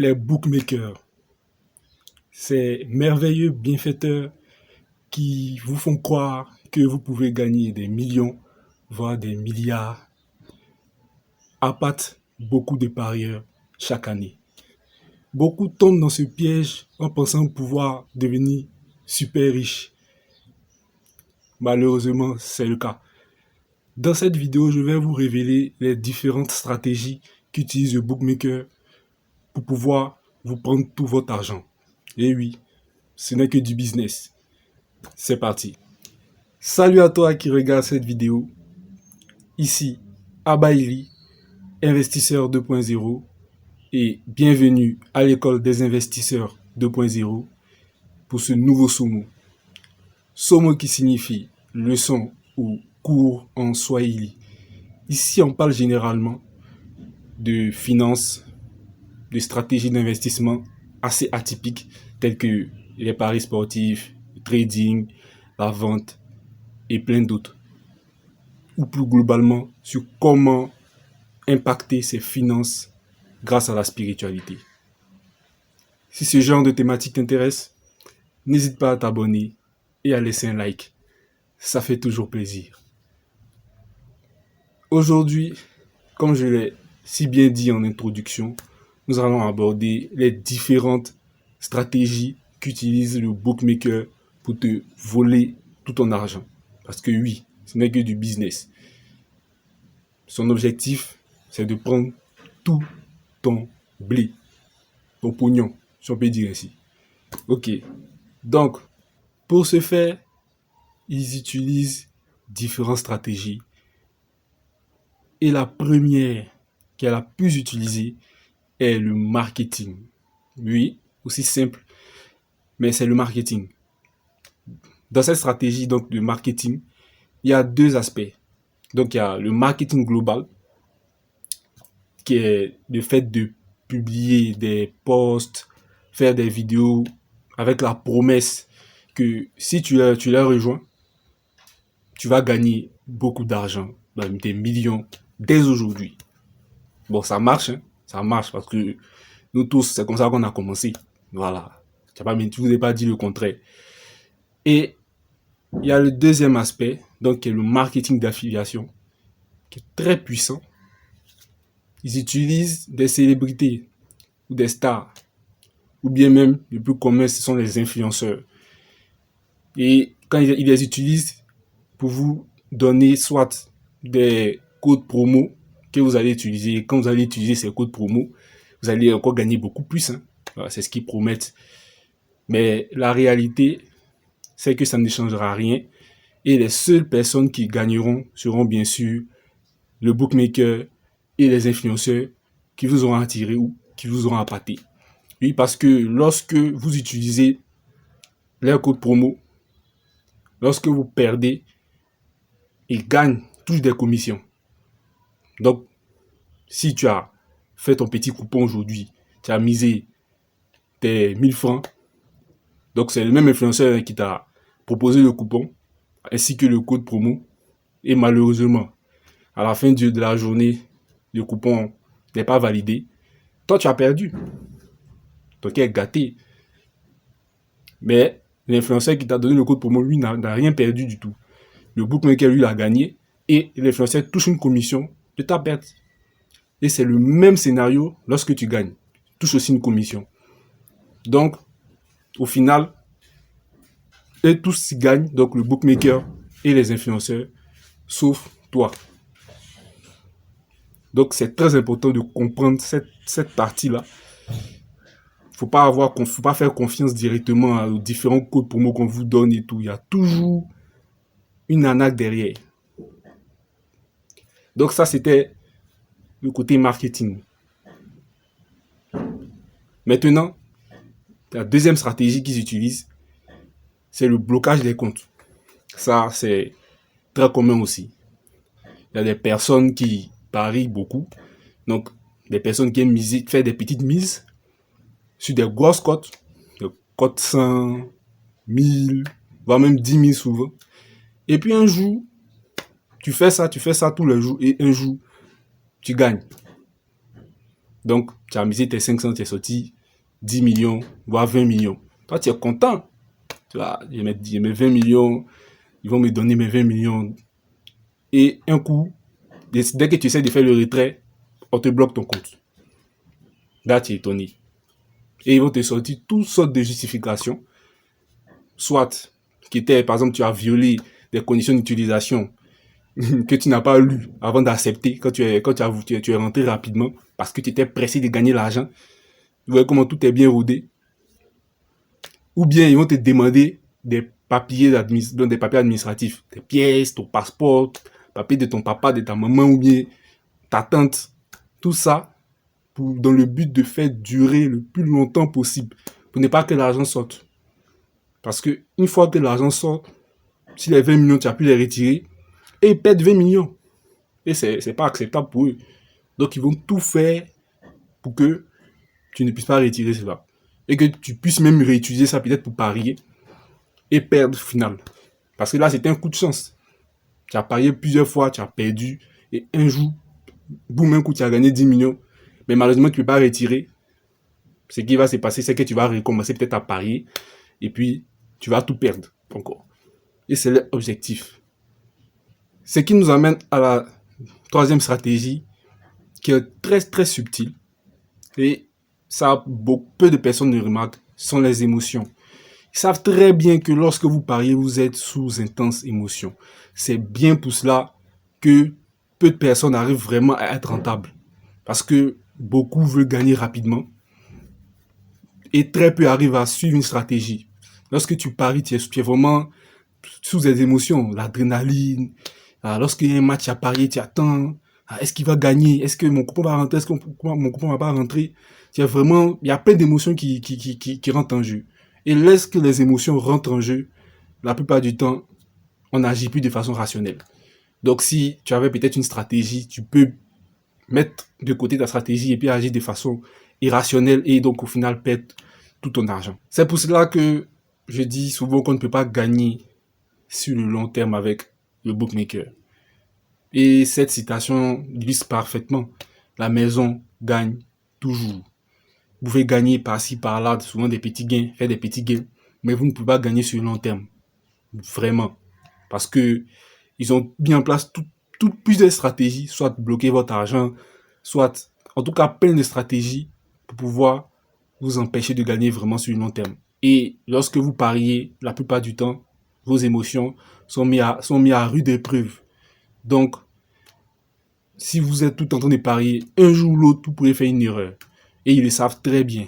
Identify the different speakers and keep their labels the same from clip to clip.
Speaker 1: Les bookmakers, ces merveilleux bienfaiteurs qui vous font croire que vous pouvez gagner des millions, voire des milliards, appâtent beaucoup de parieurs chaque année. Beaucoup tombent dans ce piège en pensant pouvoir devenir super riches. Malheureusement, c'est le cas. Dans cette vidéo, je vais vous révéler les différentes stratégies qu'utilise le bookmaker pour pouvoir vous prendre tout votre argent. Et oui, ce n'est que du business. C'est parti. Salut à toi qui regarde cette vidéo. Ici, Abaili, investisseur 2.0 et bienvenue à l'école des investisseurs 2.0 pour ce nouveau SOMO. SOMO qui signifie leçon ou cours en Swahili. Ici, on parle généralement de finances, de stratégies d'investissement assez atypiques telles que les paris sportifs, le trading, la vente et plein d'autres. Ou plus globalement sur comment impacter ses finances grâce à la spiritualité. Si ce genre de thématique t'intéresse, n'hésite pas à t'abonner et à laisser un like. Ça fait toujours plaisir. Aujourd'hui, comme je l'ai si bien dit en introduction, nous allons aborder les différentes stratégies qu'utilise le bookmaker pour te voler tout ton argent. Parce que oui, ce n'est que du business. Son objectif, c'est de prendre tout ton blé, ton pognon, si on peut dire ainsi. Ok, donc, pour ce faire, ils utilisent différentes stratégies. Et la première qui est la plus utilisée est le marketing. Oui, aussi simple, mais c'est le marketing. Dans cette stratégie donc de marketing, il y a deux aspects. Donc il y a le marketing global, qui est le fait de publier des posts, faire des vidéos avec la promesse que si tu les rejoins, tu vas gagner beaucoup d'argent, des millions dès aujourd'hui. Bon, ça marche, hein? Ça marche parce que nous tous, c'est comme ça qu'on a commencé. Voilà. Je ne vous ai pas dit le contraire. Et il y a le deuxième aspect, donc qui est le marketing d'affiliation, qui est très puissant. Ils utilisent des célébrités ou des stars, ou bien même, le plus commun, ce sont les influenceurs. Et quand ils les utilisent pour vous donner soit des codes promo que vous allez utiliser, quand vous allez utiliser ces codes promo, vous allez encore gagner beaucoup plus. Hein. Voilà, c'est ce qu'ils promettent. Mais la réalité, c'est que ça ne changera rien. Et les seules personnes qui gagneront seront bien sûr le bookmaker et les influenceurs qui vous auront attiré ou qui vous auront appâté. Oui, parce que lorsque vous utilisez leur code promo, lorsque vous perdez, ils gagnent tous des commissions. Donc, si tu as fait ton petit coupon aujourd'hui, tu as misé tes 1000 francs, donc c'est le même influenceur qui t'a proposé le coupon, ainsi que le code promo, et malheureusement, à la fin de la journée, le coupon n'est pas validé. Toi, tu as perdu. Donc, tu es gâté. Mais l'influenceur qui t'a donné le code promo, lui, n'a rien perdu du tout. Le bookmaker, lui, l'a gagné. Et l'influenceur touche une commission de ta perte. Et c'est le même scénario lorsque tu gagnes. Tu touches aussi une commission. Donc, au final, eux tous gagnent. Donc, le bookmaker et les influenceurs, sauf toi. Donc, c'est très important de comprendre cette partie-là. Faut pas faire confiance directement aux différents codes promo qu'on vous donne et tout. Il y a toujours une arnaque derrière. Donc, ça, c'était le côté marketing. Maintenant, la deuxième stratégie qu'ils utilisent, c'est le blocage des comptes. Ça, c'est très commun aussi. Il y a des personnes qui parient beaucoup. Donc, des personnes qui aiment faire des petites mises sur des grosses cotes. Des cotes 100, 1000, voire même 10 000 souvent. Et puis un jour, tu fais ça tous les jours. Et un jour, tu gagnes. Donc, tu as misé tes 500, tu es sorti 10 millions, voire 20 millions. Toi, tu es content. Tu vois, je mets 20 millions, ils vont me donner mes 20 millions. Et un coup, dès que tu essaies de faire le retrait, on te bloque ton compte. Là, tu es étonné. Et ils vont te sortir toutes sortes de justifications. Soit, qui étaient, par exemple, tu as violé des conditions d'utilisation que tu n'as pas lu avant d'accepter quand tu es rentré rapidement parce que tu étais pressé de gagner l'argent. Vous voyez comment tout est bien rodé. Ou bien ils vont te demander des papiers administratifs, des pièces, ton passeport, papier de ton papa, de ta maman ou bien ta tante. Tout ça dans le but de faire durer le plus longtemps possible pour ne pas que l'argent sorte. Parce que une fois que l'argent sort, si les 20 millions, tu as pu les retirer, et ils perdent 20 millions. Et c'est pas acceptable pour eux. Donc ils vont tout faire pour que tu ne puisses pas retirer cela. Et que tu puisses même réutiliser ça peut-être pour parier et perdre au final. Parce que là, c'était un coup de chance. Tu as parié plusieurs fois, tu as perdu. Et un jour, boum, un coup, tu as gagné 10 millions. Mais malheureusement, tu ne peux pas retirer. Ce qui va se passer, c'est que tu vas recommencer peut-être à parier. Et puis, tu vas tout perdre encore. Et c'est l'objectif. Ce qui nous amène à la troisième stratégie, qui est très, très subtile. Et ça, peu de personnes ne remarquent, sont les émotions. Ils savent très bien que lorsque vous pariez, vous êtes sous intense émotion. C'est bien pour cela que peu de personnes arrivent vraiment à être rentables. Parce que beaucoup veulent gagner rapidement et très peu arrivent à suivre une stratégie. Lorsque tu paries, tu es vraiment sous des émotions, l'adrénaline. Lorsqu'il y a un match à parier, tu attends. Est-ce qu'il va gagner? Est-ce que mon coupon va rentrer? Est-ce que mon coupon va pas rentrer? Il y a plein d'émotions qui rentrent en jeu. Et lorsque les émotions rentrent en jeu, la plupart du temps, on n'agit plus de façon rationnelle. Donc si tu avais peut-être une stratégie, tu peux mettre de côté ta stratégie et puis agir de façon irrationnelle et donc au final perdre tout ton argent. C'est pour cela que je dis souvent qu'on ne peut pas gagner sur le long terme avec le bookmaker. Et cette citation illustre parfaitement. La maison gagne toujours. Vous pouvez gagner par-ci, par-là, souvent des petits gains, faire des petits gains, mais vous ne pouvez pas gagner sur le long terme. Vraiment. Parce que ils ont mis en place plusieurs stratégies, soit bloquer votre argent, soit, en tout cas, plein de stratégies pour pouvoir vous empêcher de gagner vraiment sur le long terme. Et lorsque vous pariez, la plupart du temps, vos émotions sont mises à rude épreuve. Donc, si vous êtes tout en train de parier, un jour ou l'autre, vous pouvez faire une erreur. Et ils le savent très bien.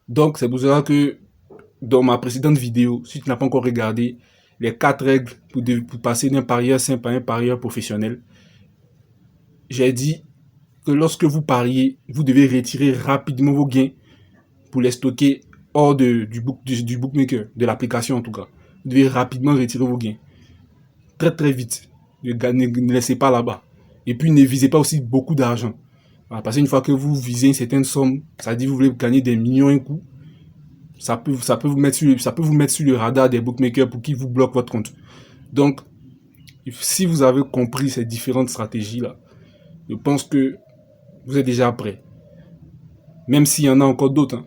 Speaker 1: Donc, c'est pour cela que dans ma précédente vidéo, si tu n'as pas encore regardé, les 4 règles pour passer d'un parieur simple à un parieur professionnel, j'ai dit que lorsque vous pariez, vous devez retirer rapidement vos gains pour les stocker hors du bookmaker, de l'application en tout cas. Vous devez rapidement retirer vos gains. Très très vite. Ne laissez pas là-bas. Et puis ne visez pas aussi beaucoup d'argent. Parce qu'une fois que vous visez une certaine somme, ça dit que vous voulez gagner des millions un coup, ça peut vous mettre sur le radar des bookmakers pour qu'ils vous bloquent votre compte. Donc, si vous avez compris ces différentes stratégies-là, je pense que vous êtes déjà prêt. Même s'il y en a encore d'autres. Hein.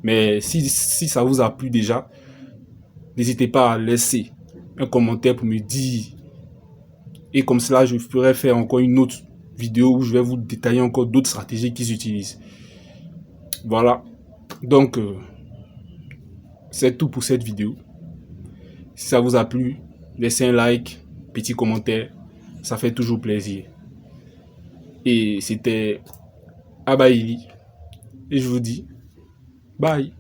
Speaker 1: Mais si ça vous a plu déjà, n'hésitez pas à laisser un commentaire pour me dire. Et comme cela, je ferai faire encore une autre vidéo où je vais vous détailler encore d'autres stratégies qu'ils utilisent. Voilà. Donc, c'est tout pour cette vidéo. Si ça vous a plu, laissez un like, petit commentaire. Ça fait toujours plaisir. Et c'était Abaili. Et je vous dis bye.